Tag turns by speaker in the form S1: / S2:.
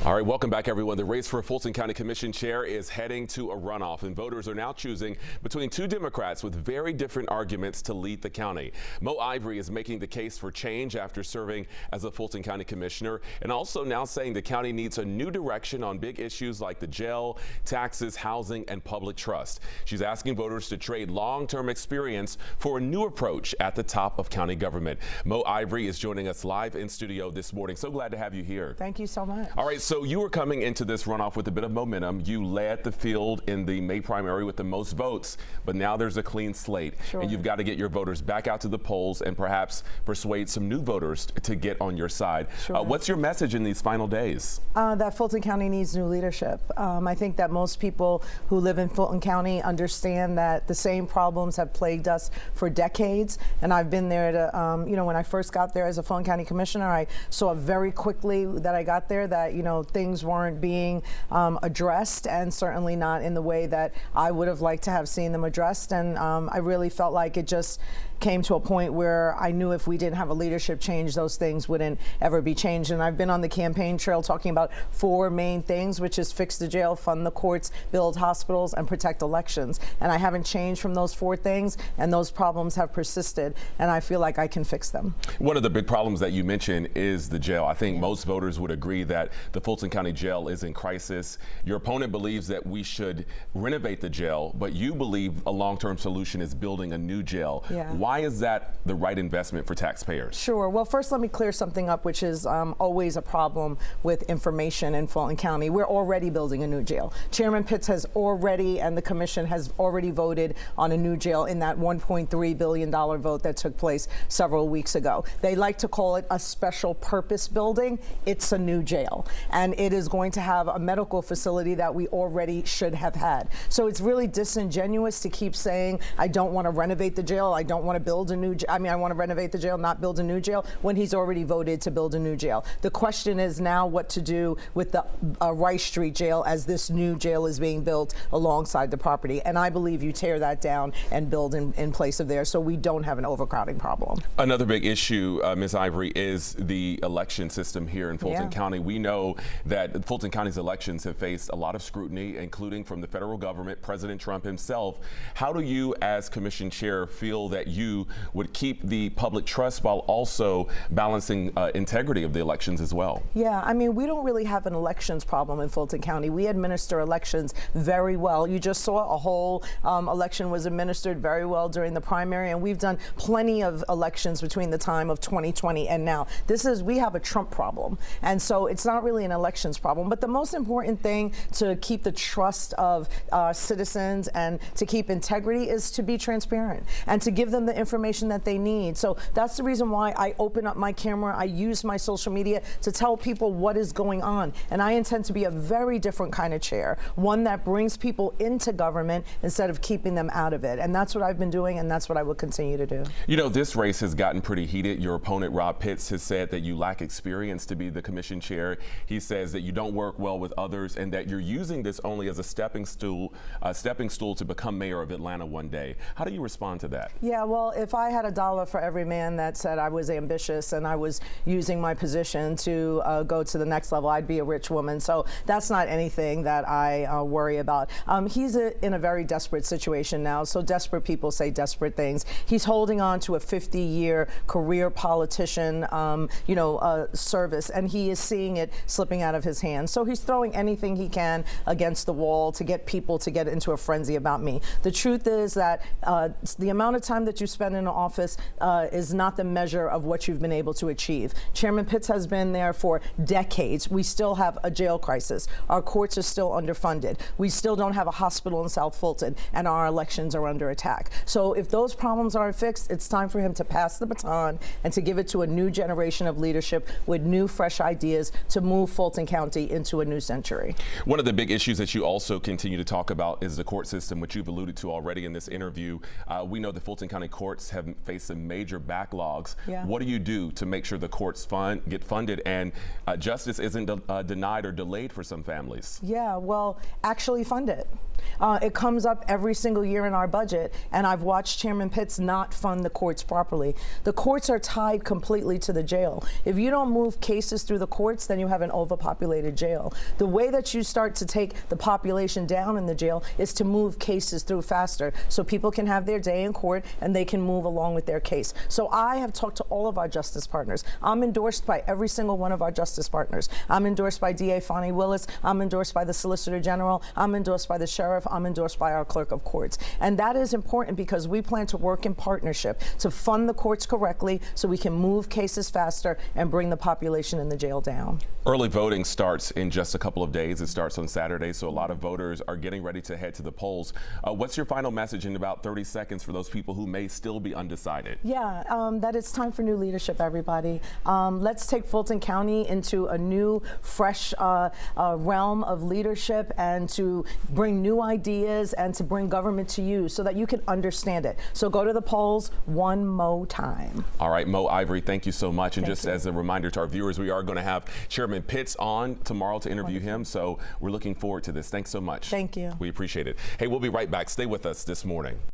S1: All right, welcome back, everyone. The race for Fulton County Commission chair is heading to a runoff, and voters are now choosing between two Democrats with very different arguments to lead the county. Mo Ivory is making the case for change after serving as a Fulton County commissioner, and also now saying the county needs a new direction on big issues like the jail, taxes, housing, and public trust. She's asking voters to trade long-term experience for a new approach at the top of county government. Mo Ivory is joining us live in studio this morning. So glad to have you here.
S2: Thank you so much.
S1: All right, so you were coming into this runoff with a bit of momentum. You led the field in the May primary with the most votes, but now there's a clean slate.
S2: Sure.
S1: And you've got to get your voters back out to the polls and perhaps persuade some new voters to get on your side.
S2: Sure.
S1: What's your message in these final days?
S2: That Fulton County needs new leadership. I think that most people who live in Fulton County understand that the same problems have plagued us for decades. And I've been there to, when I first got there as a Fulton County commissioner, I saw very quickly that I got there that, things weren't being addressed, and certainly not in the way that I would have liked to have seen them addressed. And I really felt like it just came to a point where I knew if we didn't have a leadership change, those things wouldn't ever be changed. And I've been on the campaign trail talking about four main things, which is fix the jail, fund the courts, build hospitals, and protect elections. And I haven't changed from those four things, and those problems have persisted, and I feel like I can fix them.
S1: One of the big problems that you mentioned is the jail. I think most voters would agree that the Fulton County jail is in crisis. Your opponent believes that we should renovate the jail, but you believe a long-term solution is building a new jail.
S2: Yeah.
S1: Why is that the right investment for taxpayers?
S2: Sure. Well, first let me clear something up, which is always a problem with information in Fulton County. We're already building a new jail. Chairman Pitts has already, and the commission has already voted on a new jail in that $1.3 billion vote that took place several weeks ago. They like to call it a special purpose building. It's a new jail, and it is going to have a medical facility that we already should have had. So it's really disingenuous to keep saying, I don't want to renovate the jail, I don't want to build a new jail. I want to renovate the jail, not build a new jail, when he's already voted to build a new jail. The question is now what to do with the Rice Street jail as this new jail is being built alongside the property. And I believe you tear that down and build in place of there so we don't have an overcrowding problem.
S1: Another big issue, Ms. Ivory, is the election system here in Fulton County. We know that Fulton County's elections have faced a lot of scrutiny, including from the federal government, President Trump himself. How do you, as commission chair, feel that you would keep the public trust while also balancing integrity of the elections as well?
S2: Yeah, we don't really have an elections problem in Fulton County. We administer elections very well. You just saw a whole election was administered very well during the primary, and we've done plenty of elections between the time of 2020 and now. We have a Trump problem, and so it's not really an elections problem. But the most important thing to keep the trust of citizens and to keep integrity is to be transparent and to give them the information that they need. So that's the reason why I open up my camera. I use my social media to tell people what is going on. And I intend to be a very different kind of chair, one that brings people into government instead of keeping them out of it. And that's what I've been doing, and that's what I will continue to do.
S1: This race has gotten pretty heated. Your opponent, Rob Pitts, has said that you lack experience to be the commission chair. He says that you don't work well with others and that you're using this only as a stepping stool to become mayor of Atlanta one day. How do you respond to that?
S2: Yeah, well, if I had $1 for every man that said I was ambitious and I was using my position to go to the next level, I'd be a rich woman. So that's not anything that I worry about. He's in a very desperate situation now. So desperate people say desperate things. He's holding on to a 50-year career politician, service, and he is seeing it slipping out of his hands. So he's throwing anything he can against the wall to get people to get into a frenzy about me. The truth is that the amount of time that you spend in office is not the measure of what you've been able to achieve. Chairman Pitts has been there for decades. We still have a jail crisis. Our courts are still underfunded. We still don't have a hospital in South Fulton, and our elections are under attack. So if those problems aren't fixed, it's time for him to pass the baton and to give it to a new generation of leadership with new, fresh ideas to move Fulton County into a new century.
S1: One of the big issues that you also continue to talk about is the court system, which you've alluded to already in this interview. We know the Fulton County courts have faced some major backlogs.
S2: Yeah.
S1: What do you do to make sure the courts get funded and justice isn't denied or delayed for some families?
S2: Yeah, well, actually fund it. It comes up every single year in our budget, and I've watched Chairman Pitts not fund the courts properly. The courts are tied completely to the jail. If you don't move cases through the courts, then you have an overpopulated jail. The way that you start to take the population down in the jail is to move cases through faster so people can have their day in court and they can move along with their case. So I have talked to all of our justice partners. I'm endorsed by every single one of our justice partners. I'm endorsed by DA Fonnie Willis. I'm endorsed by the Solicitor General. I'm endorsed by the Sheriff. I'm endorsed by our Clerk of Courts. And that is important because we plan to work in partnership to fund the courts correctly so we can move cases faster and bring the population in the jail down.
S1: Early voting starts in just a couple of days. It starts on Saturday, so a lot of voters are getting ready to head to the polls. What's your final message in about 30 seconds for those people who may still be undecided?
S2: Yeah, that it's time for new leadership, everybody. Let's take Fulton County into a new, fresh realm of leadership and to bring new ideas and to bring government to you so that you can understand it. So go to the polls one more time.
S1: All right, Mo Ivory, thank you so much. And
S2: Thank
S1: just
S2: you.
S1: as a reminder to our viewers, we are going to have Chairman Pitts on tomorrow to interview him. So we're looking forward to this. Thanks so much.
S2: Thank you.
S1: We appreciate it. Hey, we'll be right back. Stay with us this morning.